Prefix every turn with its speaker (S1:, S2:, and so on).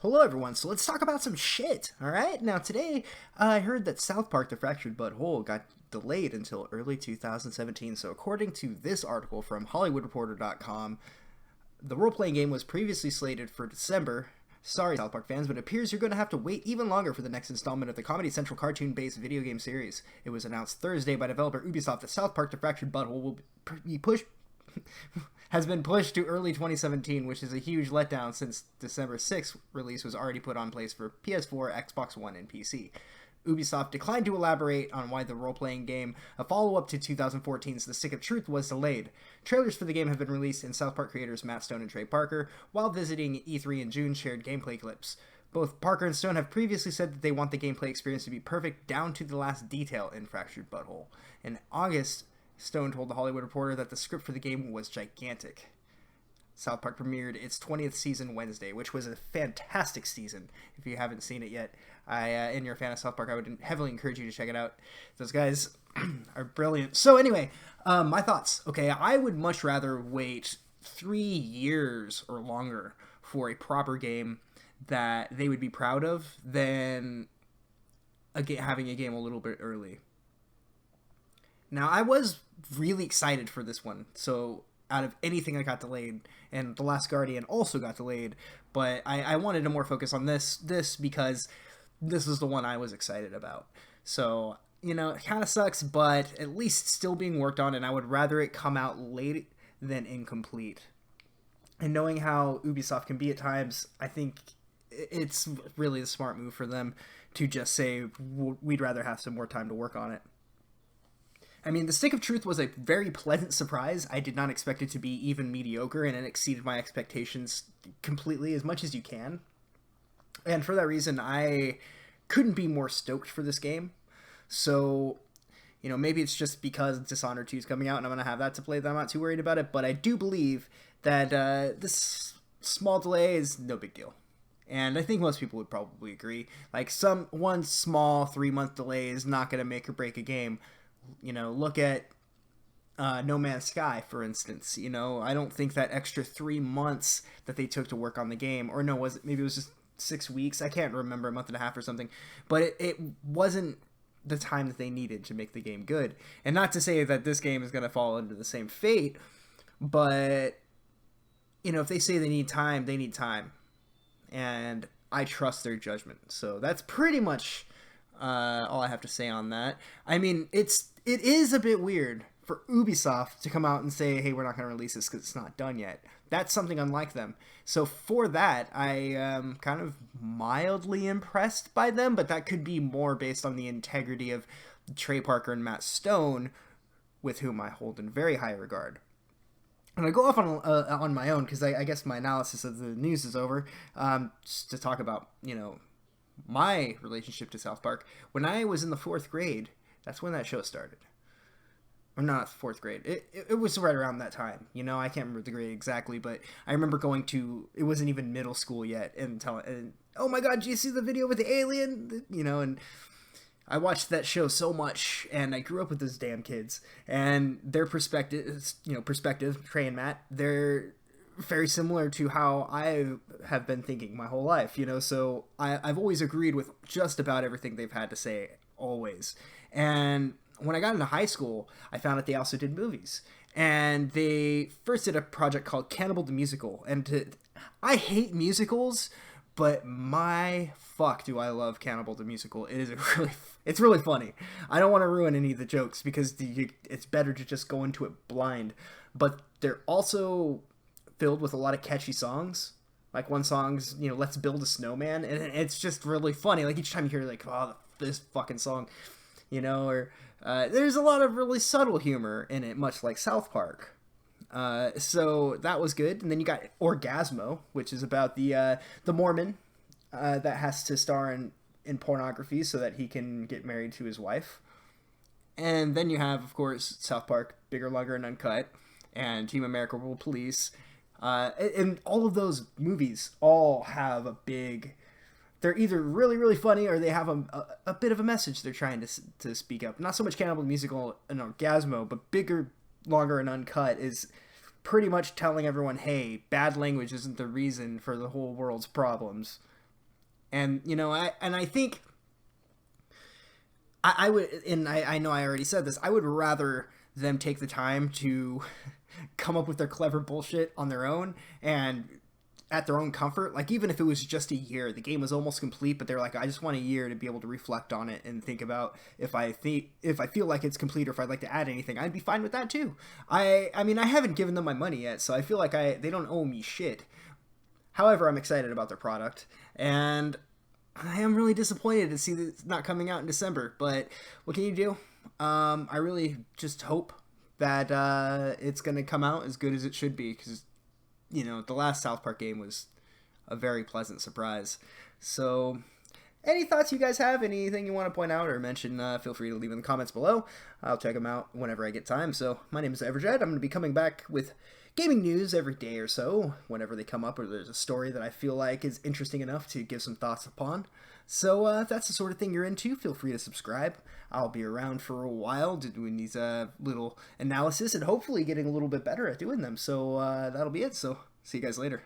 S1: Hello, everyone. So let's talk about some shit. All right. Now today, I heard that South Park: The Fractured But Whole got delayed until early 2017. So according to this article from HollywoodReporter.com, the role-playing game was previously slated for December. Sorry, South Park fans, but it appears you're going to have to wait even longer for the next installment of the Comedy Central cartoon-based video game series. It was announced Thursday by developer Ubisoft that South Park: The Fractured But Whole will be pushed has been pushed to early 2017, which is a huge letdown since December 6th release was already put on place for PS4, Xbox One, and PC. Ubisoft declined to elaborate on why the role-playing game, a follow-up to 2014's The Stick of Truth, was delayed. Trailers for the game have been released, and South Park creators Matt Stone and Trey Parker, while visiting E3 in June, shared gameplay clips. Both Parker and Stone have previously said that they want the gameplay experience to be perfect down to the last detail in Fractured But Whole. In August, Stone told The Hollywood Reporter that the script for the game was gigantic. South Park premiered its 20th season Wednesday, which was a fantastic season. If you haven't seen it yet, and you're a fan of South Park, I would heavily encourage you to check it out. Those guys are brilliant. So anyway, my thoughts. Okay, I would much rather wait 3 years or longer for a proper game that they would be proud of than having a game a little bit early. Now, I was really excited for this one. So, out of anything that got delayed, and The Last Guardian also got delayed, but I wanted to more focus on this because this is the one I was excited about. So, it kind of sucks, but at least still being worked on, and I would rather it come out late than incomplete. And knowing how Ubisoft can be at times, I think it's really the smart move for them to just say, we'd rather have some more time to work on it. I mean, The Stick of Truth was a very pleasant surprise. I did not expect it to be even mediocre, and it exceeded my expectations completely, as much as you can. And for that reason, I couldn't be more stoked for this game. So, maybe it's just because Dishonored 2 is coming out, and I'm going to have that to play that I'm not too worried about it. But I do believe that this small delay is no big deal. And I think most people would probably agree. Like, one small 3-month delay is not going to make or break a game. Look at No Man's Sky, for instance. I don't think that extra 3 months that they took to work on the game, or no, maybe it was just 6 weeks. I can't remember, a month and a half or something. But it wasn't the time that they needed to make the game good. And not to say that this game is going to fall into the same fate, but, if they say they need time, they need time. And I trust their judgment. So that's pretty much all I have to say on that. I mean, it is a bit weird for Ubisoft to come out and say, hey, we're not going to release this because it's not done yet. That's something unlike them. So for that, I am kind of mildly impressed by them, but that could be more based on the integrity of Trey Parker and Matt Stone, with whom I hold in very high regard. And I go off on my own because I guess my analysis of the news is over, just to talk about, my relationship to South Park. When I was in the 4th grade, that's when that show started. Or not 4th grade. It was right around that time. I can't remember the grade exactly, but I remember going to, it wasn't even middle school yet, and oh my god, did you see the video with the alien? And I watched that show so much, and I grew up with those damn kids, and their perspective, Trey and Matt, they're very similar to how I have been thinking my whole life, so I've always agreed with just about everything they've had to say, always. And when I got into high school, I found out they also did movies, and they first did a project called Cannibal the Musical, and I hate musicals, but my fuck do I love Cannibal the Musical. It's really funny. I don't want to ruin any of the jokes because it's better to just go into it blind, but they're also filled with a lot of catchy songs. Like one song's, Let's Build a Snowman, and it's just really funny. Like each time you hear this fucking song, or there's a lot of really subtle humor in it, much like South Park. So that was good. And then you got Orgasmo, which is about the Mormon that has to star in pornography so that he can get married to his wife. And then you have, of course, South Park, Bigger, Longer, and Uncut, and Team America World Police. And all of those movies all have they're either really, really funny or they have a bit of a message they're trying to speak up. Not so much Cannibal Musical and Orgasmo, but Bigger, Longer, and Uncut is pretty much telling everyone, hey, bad language isn't the reason for the whole world's problems. And I think I would, and I know I already said this, I would rather them take the time to come up with their clever bullshit on their own and at their own comfort. Like, even if it was just a year, the game was almost complete, but they're like, I just want a year to be able to reflect on it and think about if I feel like it's complete or if I'd like to add anything. I'd be fine with that too. I mean, I haven't given them my money yet, so I feel like they don't owe me shit. However, I'm excited about their product, and I am really disappointed to see that it's not coming out in December. But what can you do? I really just hope that it's going to come out as good as it should be, because the last South Park game was a very pleasant surprise. So, any thoughts you guys have? Anything you want to point out or mention, feel free to leave in the comments below. I'll check them out whenever I get time. So, my name is Everjed. I'm going to be coming back with gaming news every day or so, whenever they come up, or there's a story that I feel like is interesting enough to give some thoughts upon. So, if that's the sort of thing you're into, feel free to subscribe. I'll be around for a while doing these little analysis and hopefully getting a little bit better at doing them. So, that'll be it. So, see you guys later.